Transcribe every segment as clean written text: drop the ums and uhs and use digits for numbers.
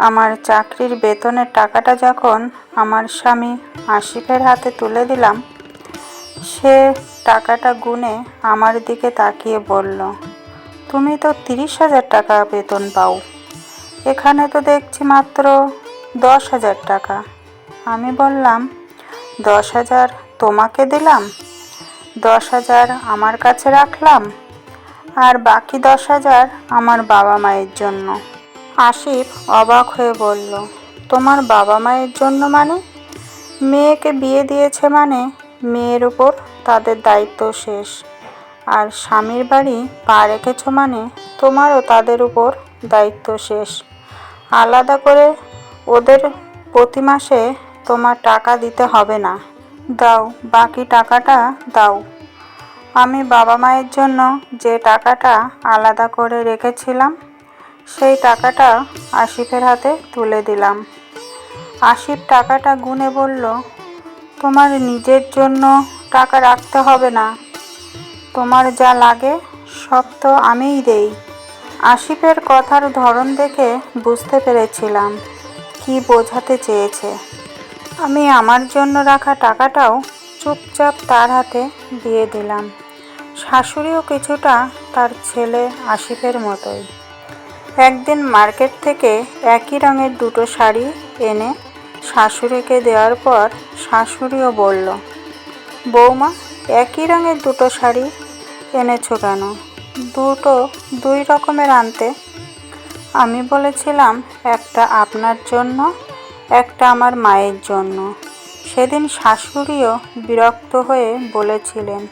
আমার চাকরির বেতনের টাকাটা যখন আমার স্বামী আসিফের হাতে তুলে দিলাম, সে টাকাটা গুনে আমার দিকে তাকিয়ে বলল, তুমি তো 30,000 টাকা বেতন পাও, এখানে তো দেখছি মাত্র 10,000 টাকা। আমি বললাম, 10,000 তোমাকে দিলাম, 10,000 আমার কাছে রাখলাম, আর বাকি 10,000 আমার বাবা মায়ের জন্য। আসিফ অবাক হয়ে বলল, তোমার বাবা মায়ের জন্য মানে? মেয়েকে বিয়ে দিয়েছে মানে মেয়ের উপর তাদের দায়িত্ব শেষ, আর স্বামীর বাড়ি পা রেখেছ মানে তোমারও তাদের উপর দায়িত্ব শেষ। আলাদা করে ওদের প্রতি মাসে তোমার টাকা দিতে হবে না। দাও, বাকি টাকাটা দাও। আমি বাবা মায়ের জন্য যে টাকাটা আলাদা করে রেখেছিলাম, সেই টাকাটা আসিফের হাতে তুলে দিলাম। আসিফ টাকাটা গুনে বলল, তোমার নিজের জন্য টাকা রাখতে হবে না, তোমার যা লাগে সব তো আমিই দেই। আসিফের কথার ধরন দেখে বুঝতে পেরেছিলাম কি বোঝাতে চেয়েছে। আমি আমার জন্য রাখা টাকাটাও চুপচাপ তার হাতে দিয়ে দিলাম। শাশুড়িও কিছুটা তার ছেলে আসিফের মতোই। একদিন মার্কেট থেকে একই রঙের দুটো শাড়ি এনে শাশুড়িকে দেওয়ার পর শাশুড়িও বলল, বৌমা, একই রঙের দুটো শাড়ি এনেছো কেন? দুটো দুই রকমের আনতে। আমি বলেছিলাম, একটা আপনার জন্য, একটা আমার মায়ের জন্য। সেদিন শাশুড়িও বিরক্ত হয়ে বলেছিলেন,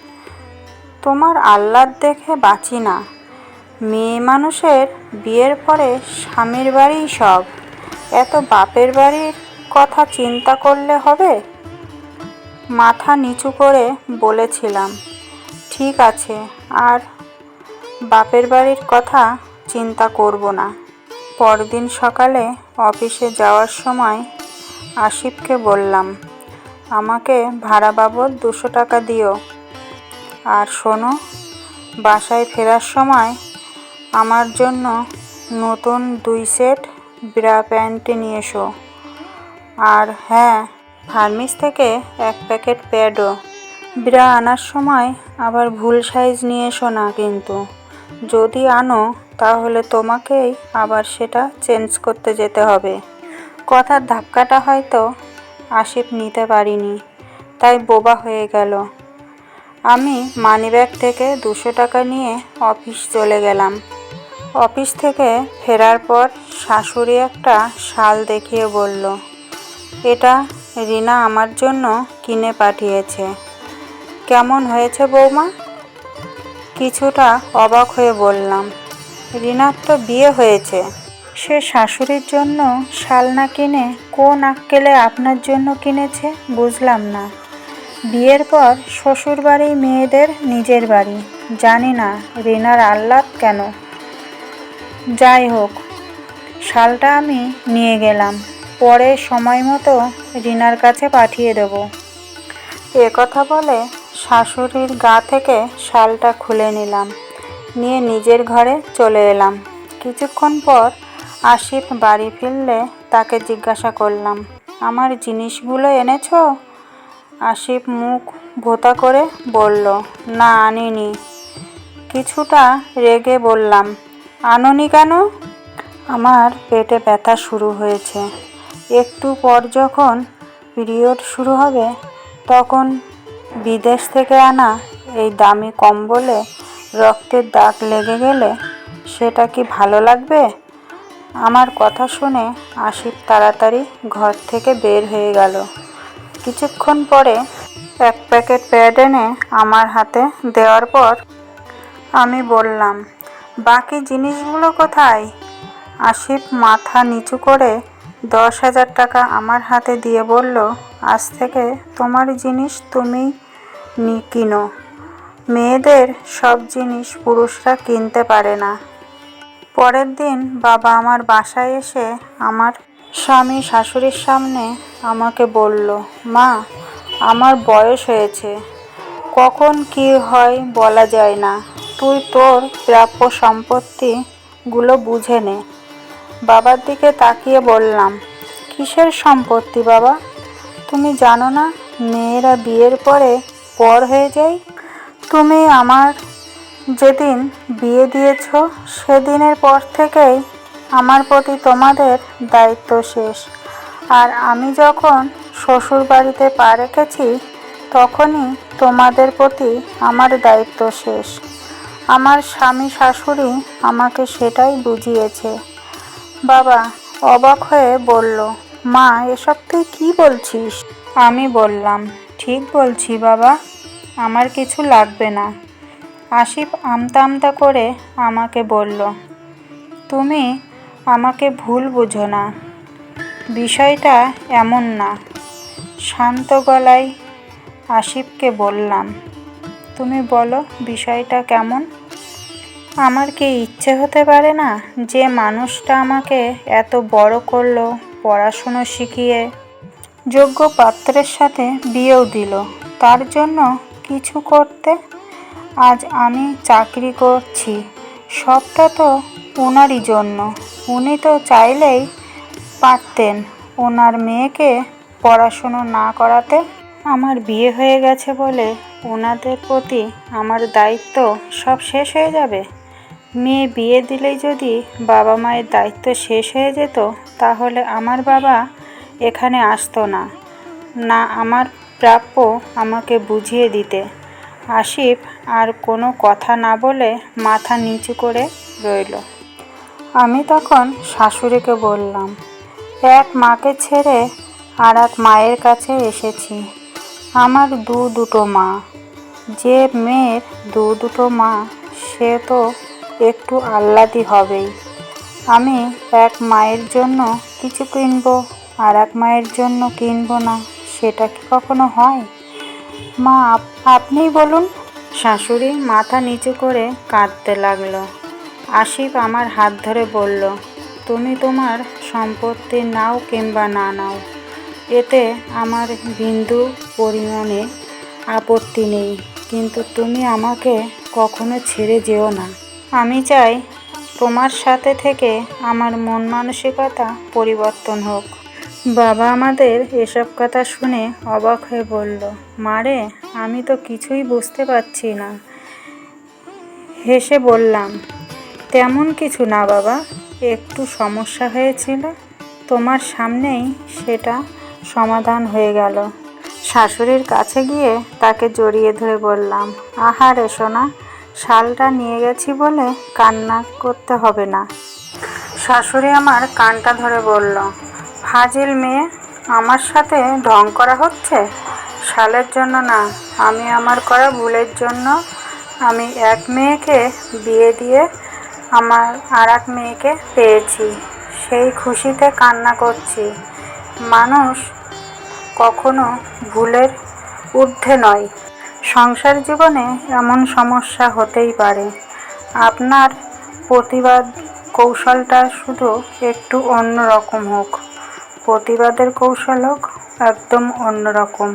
তোমার আহ্লাদ দেখে বাঁচি না। মেয়ে মানুষের বিয়ের পরে স্বামীর বাড়িই সব, এত বাপের বাড়ির কথা চিন্তা করলে হবে? মাথা নিচু করে বলেছিলাম, ঠিক আছে, আর বাপের বাড়ির কথা চিন্তা করব না। পরদিন সকালে অফিসে যাওয়ার সময় আসিফকে বললাম, আমাকে ভাড়া বাবদ 200 টাকা দিও। আর শোনো, বাসায় ফেরার সময় আমার জন্য নতুন 2 সেট ব্রা প্যান্ট নিয়ে এসো। আর হ্যাঁ, ফার্মেসি থেকে 1 প্যাকেট প্যাডও। ব্রা আনার সময় আবার ভুল সাইজ নিয়ে এসো না কিন্তু। যদি আনো তাহলে তোমাকেই আবার সেটা চেঞ্জ করতে যেতে হবে। কথার ধাক্কাটা হয়তো আসিফ নিতে পারিনি, তাই বোবা হয়ে গেল। আমি মানিব্যাগ থেকে 200 টাকা নিয়ে অফিস চলে গেলাম। অফিস থেকে ফেরার পর শাশুড়ি একটা শাল দেখিয়ে বলল, এটা রিনা আমার জন্য কিনে পাঠিয়েছে। কেমন হয়েছে বৌমা? কিছুটা অবাক হয়ে বললাম, রিনার তো বিয়ে হয়েছে, সে শাশুড়ির জন্য শাল না কিনে কোন আক্কেলে আপনার জন্য কিনেছে বুঝলাম না। বিয়ের পর শ্বশুর বাড়ি মেয়েদের নিজের বাড়ি, জানি না রিনার আহ্লাদ কেন। যাই হোক, শালটা আমি নিয়ে গেলাম, পরে সময় মতো রিনার কাছে পাঠিয়ে দেব। কথা বলে শাশুড়ির গা থেকে শালটা খুলে নিলাম, নিয়ে নিজের ঘরে চলে এলাম। কিছুক্ষণ পর আসিফ বাড়ি ফিরলে তাকে জিজ্ঞাসা করলাম, আমার জিনিসগুলো এনেছো? আসিফ মুখ ভোঁতা করে বলল, না আনিনি। কিছুটা রেগে বললাম, আনোনি কেন? আমার পেটে ব্যথা শুরু হয়েছে, একটু পর যখন পিরিয়ড শুরু হবে তখন বিদেশ থেকে আনা এই দামি কম্বলে রক্তের দাগ লেগে গেলে সেটা কি ভালো লাগবে? আমার কথা শুনে আসিফ তাড়াতাড়ি ঘর থেকে বের হয়ে গেল। কিছুক্ষণ পরে 1 প্যাকেট প্যাড এনে আমার হাতে দেওয়ার পর আমি বললাম, বাকি জিনিসগুলো কোথায়? আসিফ মাথা নিচু করে 10,000 টাকা আমার হাতে দিয়ে বলল, আজ থেকে তোমার জিনিস তুমি কিনো। মেয়েদের সব জিনিস পুরুষরা কিনতে পারে না। পরের দিন বাবা আমার বাসায় এসে আমার স্বামী শাশুড়ির সামনে আমাকে বলল, মা, আমার বয়স হয়েছে, কখন কি হয় বলা যায় না, তুই তোর প্রাপ্য সম্পত্তিগুলো বুঝে নে। বাবার দিকে তাকিয়ে বললাম, কিসের সম্পত্তি বাবা? তুমি জানো না মেয়েরা বিয়ের পরে পর হয়ে যায়? তুমি আমার যেদিন বিয়ে দিয়েছ সেদিনের পর থেকেই আমার প্রতি তোমাদের দায়িত্ব শেষ। আর আমি যখন শ্বশুর বাড়িতে পা রেখেছি তখনই তোমাদের প্রতি আমার দায়িত্ব শেষ। আমার স্বামী শাশুড়ি আমাকে সেটাই বুঝিয়েছে। বাবা অবাক হয়ে বলল, মা এসব তুই কী বলছিস? আমি বললাম, ঠিক বলছি বাবা, আমার কিছু লাগবে না। আসিফ আমতা আমতা করে আমাকে বলল, তুমি আমাকে ভুল বুঝো না, বিষয়টা এমন না। শান্ত গলায় আসিফকে বললাম, তুমি বলো বিষয়টা কেমন? আমার কি ইচ্ছে হতে পারে না যে মানুষটা আমাকে এত বড় করলো, পড়াশুনো শিখিয়ে যোগ্য পাত্রের সাথে বিয়েও দিল, তার জন্য কিছু করতে? আজ আমি চাকরি করছি, সবটা তো ওনারই জন্য। উনি তো চাইলেই পারতেন ওনার মেয়েকে পড়াশুনো না করাতে। আমার বিয়ে হয়ে গেছে বলে ওনাদের প্রতি আমার দায়িত্ব সব শেষ হয়ে যাবে? মেয়ে বিয়ে দিলেই যদি বাবা মায়ের দায়িত্ব শেষ হয়ে যেত তাহলে আমার বাবা এখানে আসতো না। না আমার প্রাপ্য আমাকে বুঝিয়ে দিতে। আসিফ আর কোনো কথা না বলে মাথা নিচু করে রইল। আমি তখন শাশুড়িকে বললাম, এক মাকে ছেড়ে আর এক মায়ের কাছে এসেছি। আমার দুটো মা। যে মেয়ের দুটো মা সে তো একটু আহ্লাদি হবেই। আমি এক মায়ের জন্য কিছু কিনবো আর এক মায়ের জন্য কিনবো না, সেটা কি কখনো হয়? মা আপনিই বলুন। শাশুড়ি মাথা নিচু করে কাঁদতে লাগলো। আসিফ আমার হাত ধরে বলল, তুমি তোমার সম্পত্তি নাও কিংবা না নাও, এতে আমার বিন্দু পরিমাণে আপত্তি নেই, কিন্তু তুমি আমাকে কখনো ছেড়ে যেও না। আমি চাই তোমার সাথে থেকে আমার মন মানসিকতা পরিবর্তন হোক। বাবা আমাদের এসব কথা শুনে অবাক হয়ে বলল, মারে আমি তো কিছুই বুঝতে পারছি না। হেসে বললাম, তেমন কিছু না বাবা, একটু সমস্যা হয়েছিল, তোমার সামনেই সেটা সমাধান হয়ে গেল। শাশুড়ির কাছে গিয়ে তাকে জড়িয়ে ধরে বললাম, আহারে সোনা, শালটা নিয়ে গেছি বলে কান্না করতে হবে না। শাশুড়ি আমার কানটা ধরে বলল, ফাজিল মেয়ে, আমার সাথে ঢং করা হচ্ছে? শালের জন্য না, আমি আমার করা ভুলের জন্য আমি এক মেয়েকে বিয়ে দিয়ে আমার আর এক মেয়েকে পেয়েছি, সেই খুশিতে কান্না করছি। মানুষ কখনো ভুলের ঊর্ধ্বে নয়। সংসার জীবনে এমন সমস্যা হতেই পারে। আপনার প্রতিবাদ কৌশলটা শুধু একটু অন্য রকম হোক, প্রতিবাদের কৌশল হোক একদম অন্য রকম।